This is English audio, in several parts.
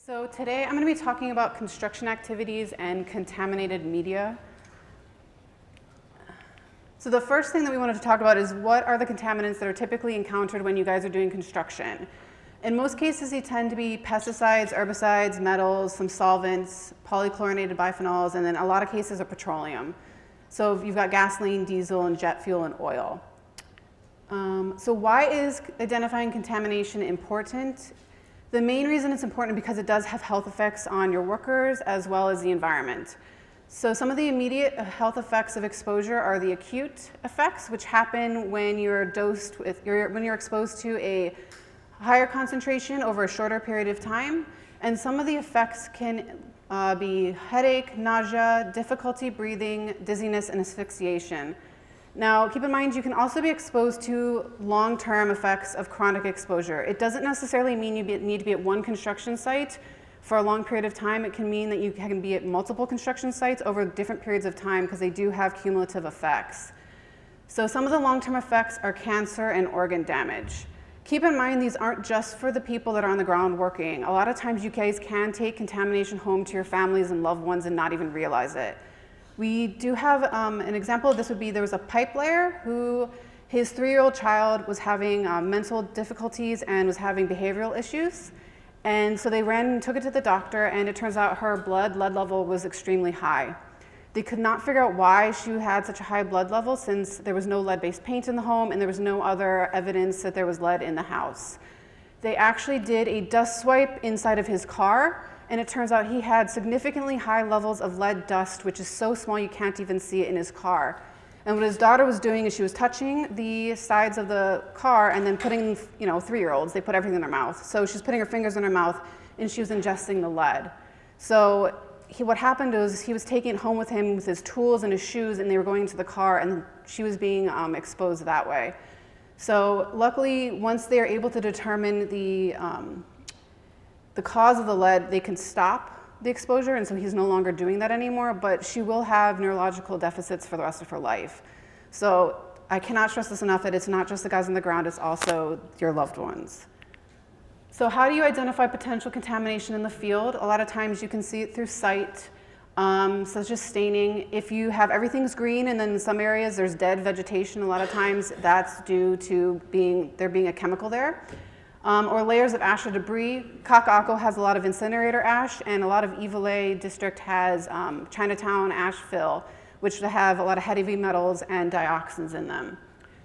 So today I'm going to be talking about construction activities and contaminated media. So the first thing that we wanted to talk about is what are the contaminants that are typically encountered when you guys are doing construction. In most cases, they tend to be pesticides, herbicides, metals, some solvents, polychlorinated biphenyls, and then a lot of cases of petroleum. So you've got gasoline, diesel, and jet fuel and oil. So why is identifying contamination important? The main reason it's important because it does have health effects on your workers as well as the environment. So some of the immediate health effects of exposure are the acute effects, which happen when you're exposed to a higher concentration over a shorter period of time. And some of the effects can be headache, nausea, difficulty breathing, dizziness, and asphyxiation. Now, keep in mind, you can also be exposed to long-term effects of chronic exposure. It doesn't necessarily mean you need to be at one construction site for a long period of time. It can mean that you can be at multiple construction sites over different periods of time because they do have cumulative effects. So some of the long-term effects are cancer and organ damage. Keep in mind, these aren't just for the people that are on the ground working. A lot of times you guys can take contamination home to your families and loved ones and not even realize it. We do have an example of this would be there was a pipe layer who his 3-year-old child was having mental difficulties and was having behavioral issues. And so they ran and took it to the doctor, and it turns out her lead level was extremely high. They could not figure out why she had such a high blood level since there was no lead-based paint in the home and there was no other evidence that there was lead in the house. They actually did a dust swipe inside of his car, and it turns out he had significantly high levels of lead dust, which is so small you can't even see it in his car. And what his daughter was doing is she was touching the sides of the car and then putting, 3-year-olds, they put everything in their mouth. So she's putting her fingers in her mouth and she was ingesting the lead. So what happened was he was taking it home with him with his tools and his shoes, and they were going into the car, and she was being exposed that way. So luckily, once they are able to determine the cause of the lead, they can stop the exposure, and so he's no longer doing that anymore, but she will have neurological deficits for the rest of her life. So I cannot stress this enough that it's not just the guys on the ground, it's also your loved ones. So how do you identify potential contamination in the field? A lot of times you can see it through sight, such as staining. If you have everything's green and then in some areas there's dead vegetation, a lot of times that's due to there being a chemical there. Or layers of ash or debris. Kaka'ako has a lot of incinerator ash, and a lot of Ivole district has Chinatown ash fill, which have a lot of heavy metals and dioxins in them.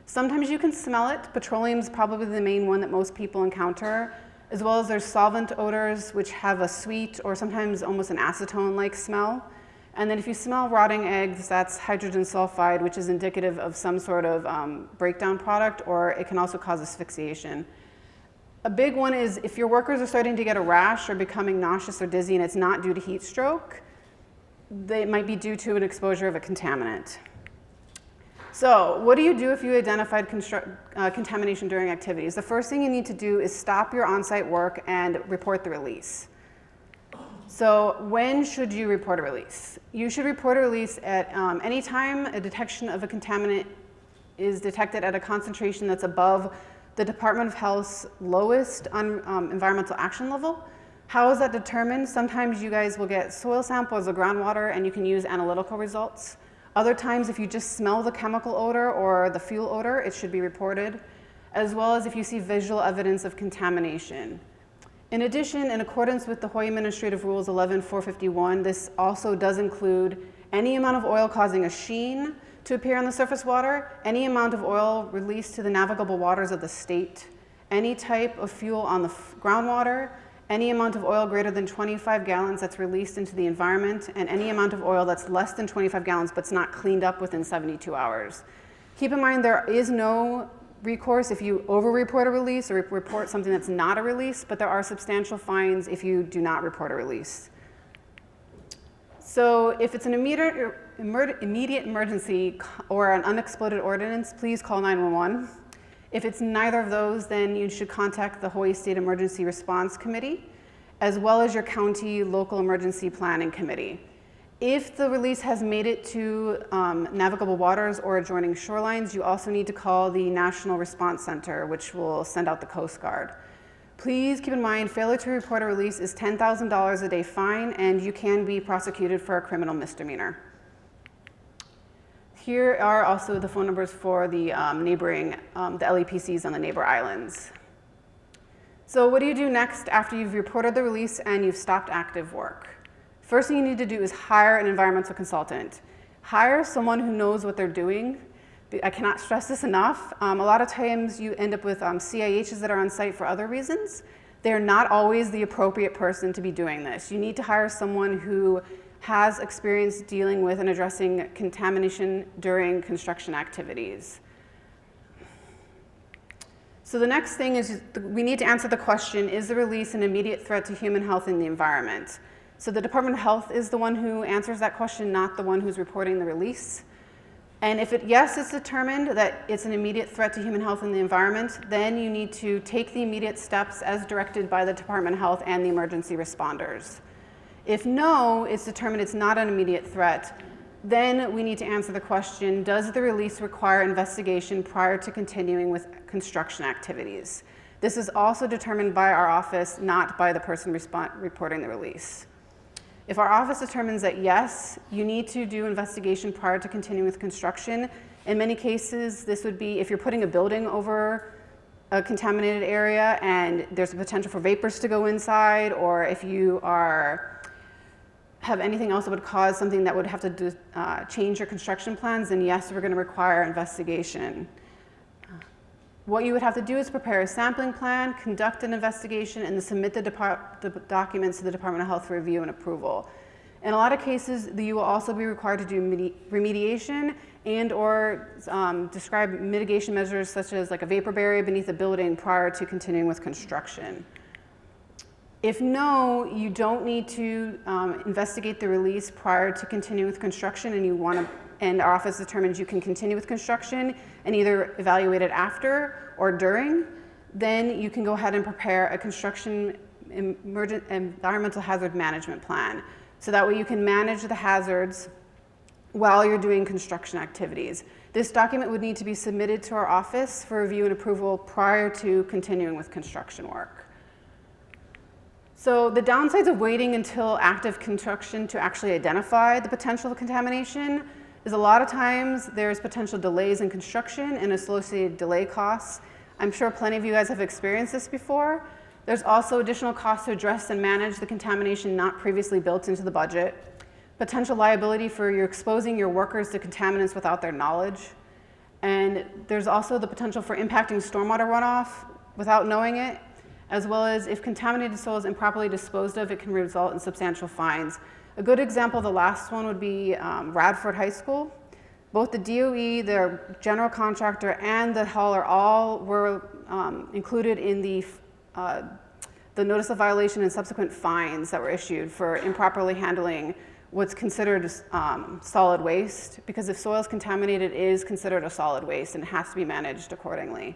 Sometimes you can smell it. Petroleum is probably the main one that most people encounter, as well as there's solvent odors, which have a sweet or sometimes almost an acetone-like smell. And then if you smell rotting eggs, that's hydrogen sulfide, which is indicative of some sort of breakdown product, or it can also cause asphyxiation. A big one is if your workers are starting to get a rash or becoming nauseous or dizzy and it's not due to heat stroke, it might be due to an exposure of a contaminant. So what do you do if you identified contamination during activities? The first thing you need to do is stop your on-site work and report the release. So when should you report a release? You should report a release at any time a detection of a contaminant is detected at a concentration that's above the Department of Health's lowest environmental action level. How is that determined? Sometimes you guys will get soil samples or groundwater and you can use analytical results. Other times, if you just smell the chemical odor or the fuel odor, it should be reported, as well as if you see visual evidence of contamination. In addition, in accordance with the Hawaii Administrative Rules 11-451, this also does include any amount of oil causing a sheen to appear on the surface water, any amount of oil released to the navigable waters of the state, any type of fuel on the groundwater, any amount of oil greater than 25 gallons that's released into the environment, and any amount of oil that's less than 25 gallons but's not cleaned up within 72 hours. Keep in mind there is no recourse if you over-report a release or report something that's not a release, but there are substantial fines if you do not report a release. So if it's an immediate emergency or an unexploded ordnance, please call 911. If it's neither of those, then you should contact the Hawaii State Emergency Response Committee, as well as your county local emergency planning committee. If the release has made it to navigable waters or adjoining shorelines, you also need to call the National Response Center, which will send out the Coast Guard. Please keep in mind, failure to report a release is $10,000 a day fine, and you can be prosecuted for a criminal misdemeanor. Here are also the phone numbers for the neighboring, the LEPCs on the neighbor islands. So what do you do next after you've reported the release and you've stopped active work? First thing you need to do is hire an environmental consultant. Hire someone who knows what they're doing. I cannot stress this enough. A lot of times you end up with CIHs that are on site for other reasons. They're not always the appropriate person to be doing this. You need to hire someone who has experience dealing with and addressing contamination during construction activities. So the next thing is we need to answer the question, is the release an immediate threat to human health and the environment? So the Department of Health is the one who answers that question, not the one who's reporting the release. And if yes, it's determined that it's an immediate threat to human health and the environment, then you need to take the immediate steps as directed by the Department of Health and the emergency responders. If no, it's determined it's not an immediate threat, then we need to answer the question, does the release require investigation prior to continuing with construction activities? This is also determined by our office, not by the person reporting the release. If our office determines that yes, you need to do investigation prior to continuing with construction, in many cases this would be if you're putting a building over a contaminated area and there's a potential for vapors to go inside, or if you have anything else that would cause something that would have to change your construction plans, then yes, we're going to require investigation. What you would have to do is prepare a sampling plan, conduct an investigation, and then submit the documents to the Department of Health for review and approval. In a lot of cases, you will also be required to do remediation and or describe mitigation measures such as like a vapor barrier beneath a building prior to continuing with construction. If no, you don't need to investigate the release prior to continuing with construction and our office determines you can continue with construction and either evaluate it after or during, then you can go ahead and prepare a construction environmental hazard management plan. So that way you can manage the hazards while you're doing construction activities. This document would need to be submitted to our office for review and approval prior to continuing with construction work. So the downsides of waiting until active construction to actually identify the potential contamination is a lot of times there's potential delays in construction and associated delay costs. I'm sure plenty of you guys have experienced this before. There's also additional costs to address and manage the contamination not previously built into the budget, potential liability for exposing your workers to contaminants without their knowledge, and there's also the potential for impacting stormwater runoff without knowing it, as well as if contaminated soil is improperly disposed of, it can result in substantial fines. A good example of the last one would be Radford High School. Both the DOE, their general contractor, and the hauler all were included in the notice of violation and subsequent fines that were issued for improperly handling what's considered solid waste, because if soil is contaminated, it is considered a solid waste and it has to be managed accordingly.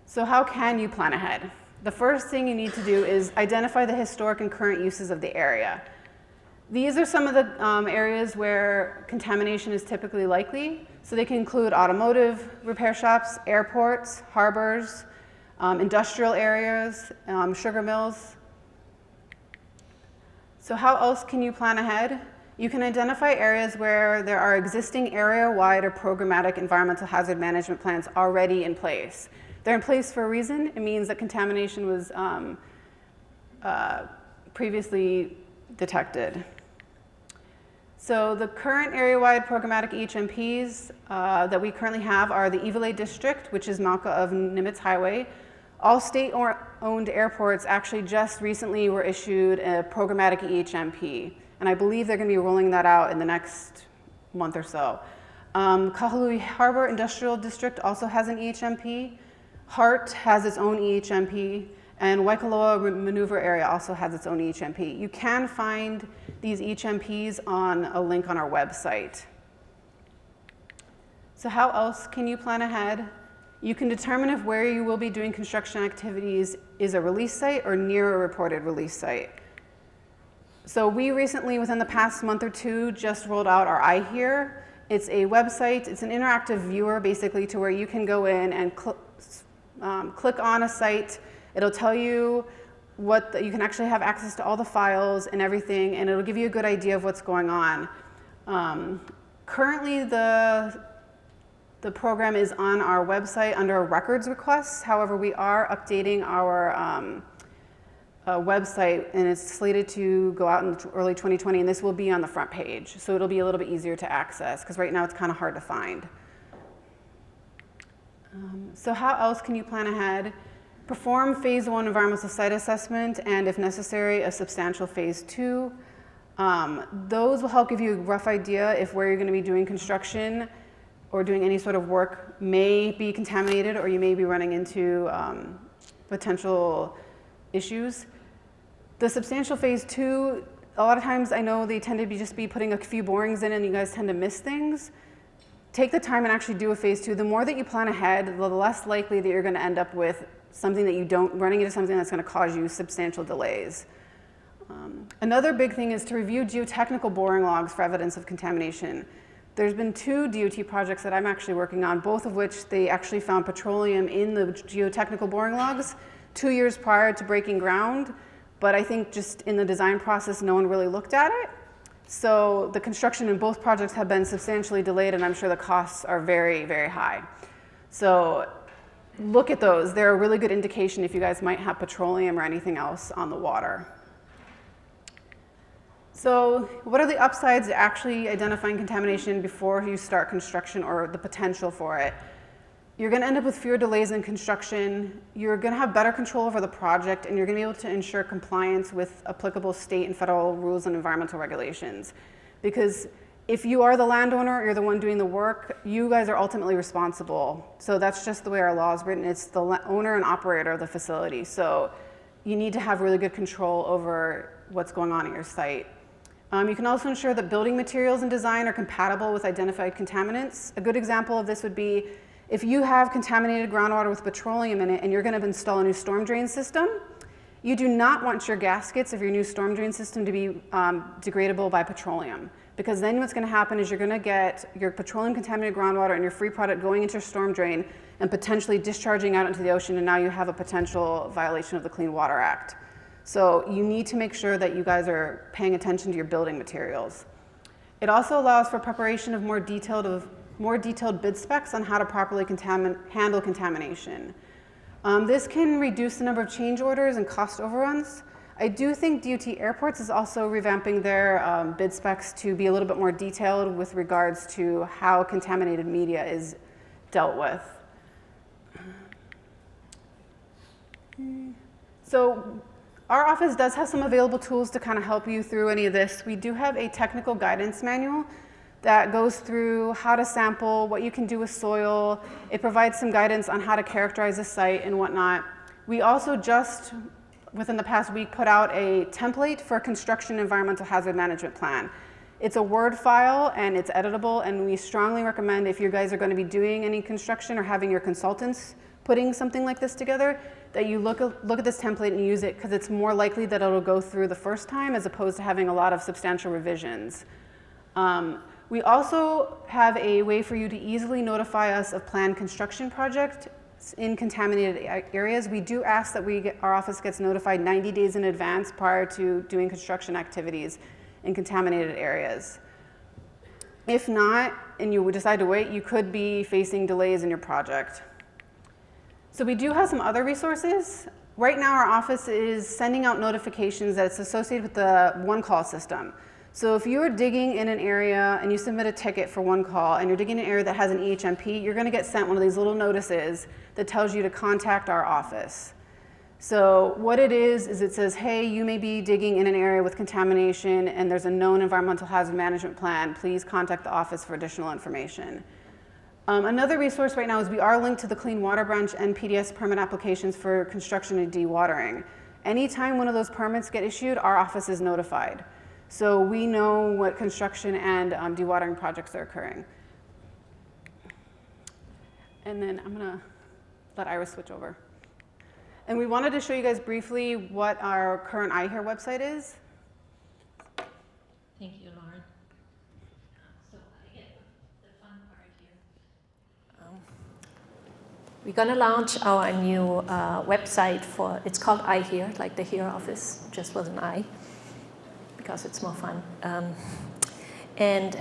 So how can you plan ahead? The first thing you need to do is identify the historic and current uses of the area. These are some of the areas where contamination is typically likely. So they can include automotive repair shops, airports, harbors, industrial areas, sugar mills. So how else can you plan ahead? You can identify areas where there are existing area-wide or programmatic environmental hazard management plans already in place. They're in place for a reason. It means that contamination was previously detected. So the current area-wide programmatic EHMPs that we currently have are the Evelay District, which is Malka of Nimitz Highway. All state-owned airports actually just recently were issued a programmatic EHMP, and I believe they're going to be rolling that out in the next month or so. Kahului Harbor Industrial District also has an EHMP. Hart has its own EHMP, and Waikoloa Maneuver Area also has its own EHMP. You can find these EHMPs on a link on our website. So how else can you plan ahead? You can determine if where you will be doing construction activities is a release site or near a reported release site. So we recently, within the past month or two, just rolled out our HEER. It's a website, it's an interactive viewer basically to where you can go in and click on a site. It'll tell you you can actually have access to all the files and everything, and it'll give you a good idea of what's going on. Currently, the program is on our website under records requests. However, we are updating our website, and it's slated to go out in early 2020, and this will be on the front page. So it'll be a little bit easier to access, because right now it's kind of hard to find. So how else can you plan ahead? Perform phase 1 environmental site assessment, and if necessary, a substantial phase 2. Those will help give you a rough idea if where you're going to be doing construction or doing any sort of work may be contaminated, or you may be running into potential issues. The substantial phase 2, a lot of times I know they tend to just be putting a few borings in and you guys tend to miss things. Take the time and actually do a phase 2. The more that you plan ahead, the less likely that you're going to end up with something that you don't, running into something that's going to cause you substantial delays. Another big thing is to review geotechnical boring logs for evidence of contamination. There's been 2 DOT projects that I'm actually working on, both of which they actually found petroleum in the geotechnical boring logs 2 years prior to breaking ground. But I think just in the design process, no one really looked at it. So the construction in both projects have been substantially delayed, and I'm sure the costs are very, very high. So look at those. They're a really good indication if you guys might have petroleum or anything else on the water. So what are the upsides to actually identifying contamination before you start construction, or the potential for it? You're going to end up with fewer delays in construction. You're going to have better control over the project, and you're going to be able to ensure compliance with applicable state and federal rules and environmental regulations. Because if you are the landowner, you're the one doing the work, you guys are ultimately responsible. So that's just the way our law is written. It's the owner and operator of the facility. So you need to have really good control over what's going on at your site. You can also ensure that building materials and design are compatible with identified contaminants. A good example of this would be if you have contaminated groundwater with petroleum in it and you're going to install a new storm drain system, you do not want your gaskets of your new storm drain system to be degradable by petroleum. Because then what's going to happen is you're going to get your petroleum contaminated groundwater and your free product going into your storm drain and potentially discharging out into the ocean, and now you have a potential violation of the Clean Water Act. So you need to make sure that you guys are paying attention to your building materials. It also allows for preparation of more detailed bid specs on how to properly handle contamination. This can reduce the number of change orders and cost overruns. I do think DOT Airports is also revamping their bid specs to be a little bit more detailed with regards to how contaminated media is dealt with. So our office does have some available tools to kind of help you through any of this. We do have a technical guidance manual that goes through how to sample, what you can do with soil. It provides some guidance on how to characterize a site and whatnot. We also just, within the past week, put out a template for a construction environmental hazard management plan. It's a Word file and it's editable, and we strongly recommend, if you guys are going to be doing any construction or having your consultants putting something like this together, that you look at this template and use it, because it's more likely that it'll go through the first time as opposed to having a lot of substantial revisions. We also have a way for you to easily notify us of planned construction projects in contaminated areas. We do ask that our office gets notified 90 days in advance prior to doing construction activities in contaminated areas. If not, and you would decide to wait, you could be facing delays in your project. So we do have some other resources. Right now, our office is sending out notifications that it's associated with the one call system. So if you're digging in an area and you submit a ticket for one call and you're digging in an area that has an EHMP, you're going to get sent one of these little notices that tells you to contact our office. So what it is it says, hey, you may be digging in an area with contamination and there's a known environmental hazard management plan. Please contact the office for additional information. Another resource right now is we are linked to the Clean Water Branch and PDS permit applications for construction and dewatering. Anytime one of those permits get issued, our office is notified. So we know what construction and dewatering projects are occurring. And then I'm going to let Iris switch over. And we wanted to show you guys briefly what our current HEER website is. Thank you, Lauren. So I get the fun part here. We're going to launch our new website it's called HEER, like the HEER office, just with an I, because it's more fun. And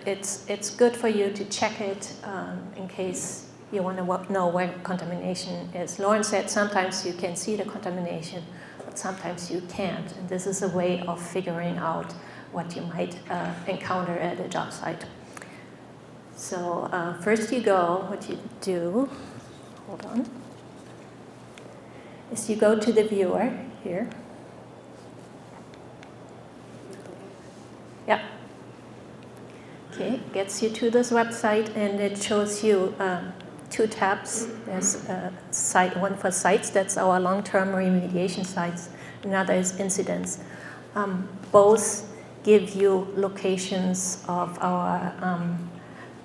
it's good for you to check it in case you want to know where contamination is. Lauren said sometimes you can see the contamination, but sometimes you can't. And this is a way of figuring out what you might encounter at a job site. So first what you do, hold on, is you go to the viewer here. Yeah. Okay, gets you to this website, and it shows you 2 tabs. There's one for sites, that's our long-term remediation sites. Another is incidents. Both give you locations of our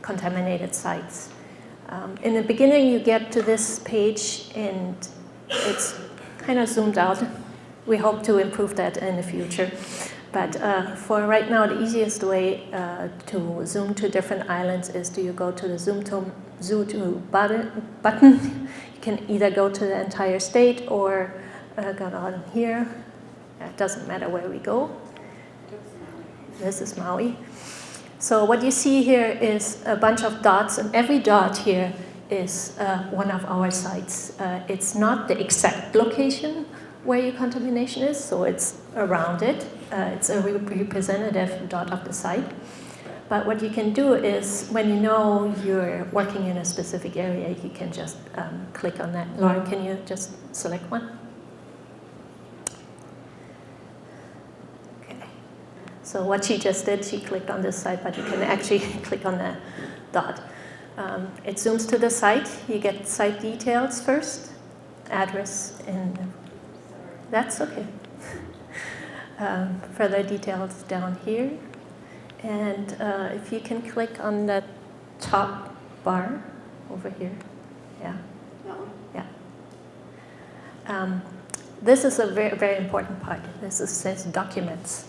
contaminated sites. In the beginning, you get to this page, and it's kind of zoomed out. We hope to improve that in the future. But for right now, the easiest way to zoom to different islands is you go to the zoom to button. You can either go to the entire state or go down here. It doesn't matter where we go. This is Maui. So what you see here is a bunch of dots, and every dot here is one of our sites. It's not the exact location where your contamination is, so it's around it. It's a representative dot of the site. But what you can do is, when you know you're working in a specific area, you can just click on that. Lauren, can you just select one? Okay. So what she just did, she clicked on this site, but you can actually click on the dot. It zooms to the site. You get site details first, address, and that's okay. Further details down here. And if you can click on the top bar over here. Yeah. Yeah. This is a very, very important part. This says documents.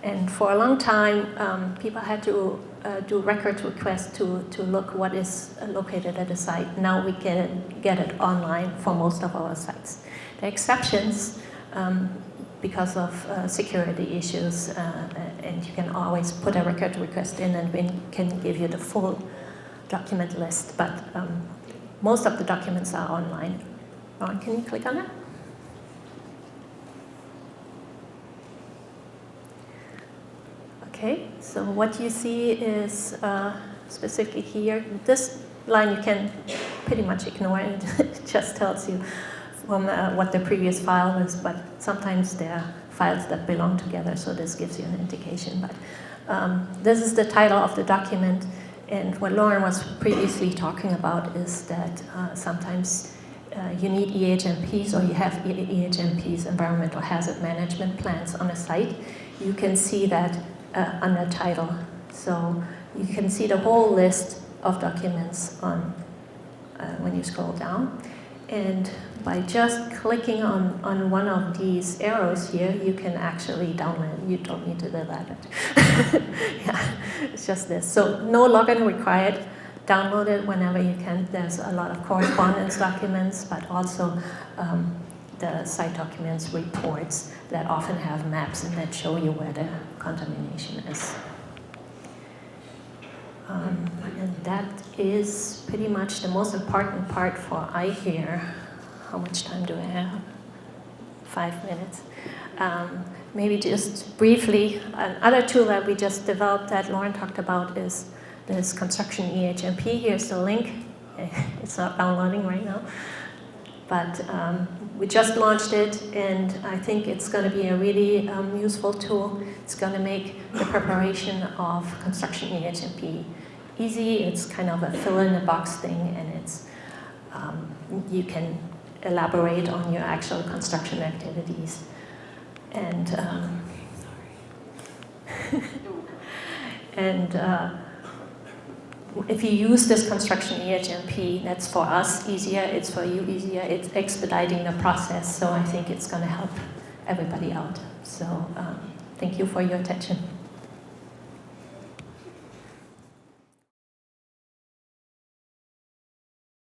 And for a long time, people had to do record requests to look what is located at a site. Now we get it online for most of our sites. The exceptions, because of security issues, and you can always put a record request in, and we can give you the full document list. But most of the documents are online. Ron, can you click on that? Okay, so what you see is specifically here. This line you can pretty much ignore. It just tells you from what the previous file was, but sometimes there are files that belong together, so this gives you an indication. But this is the title of the document, and what Lauren was previously talking about is that sometimes you need EHMPs, or you have EHMPs, environmental hazard management plans, on a site. You can see that under title. So you can see the whole list of documents on when you scroll down. And by just clicking on one of these arrows here, you can actually download it. You don't need to do that. Yeah, it's just this. So no login required. Download it whenever you can. There's a lot of correspondence documents, but also the site documents, reports that often have maps and that show you where the contamination is. And that is pretty much the most important part for HEER. How much time do I have? 5 minutes. Maybe just briefly, another tool that we just developed that Lauren talked about is this construction EHMP. Here's the link. It's not downloading right now. But we just launched it, and I think it's going to be a really useful tool. It's going to make the preparation of construction EHMP easy. It's kind of a fill-in-the-box thing, and it's you can elaborate on your actual construction activities. And if you use this construction EHMP, that's for us easier, it's for you easier, it's expediting the process, so I think it's going to help everybody out. So thank you for your attention.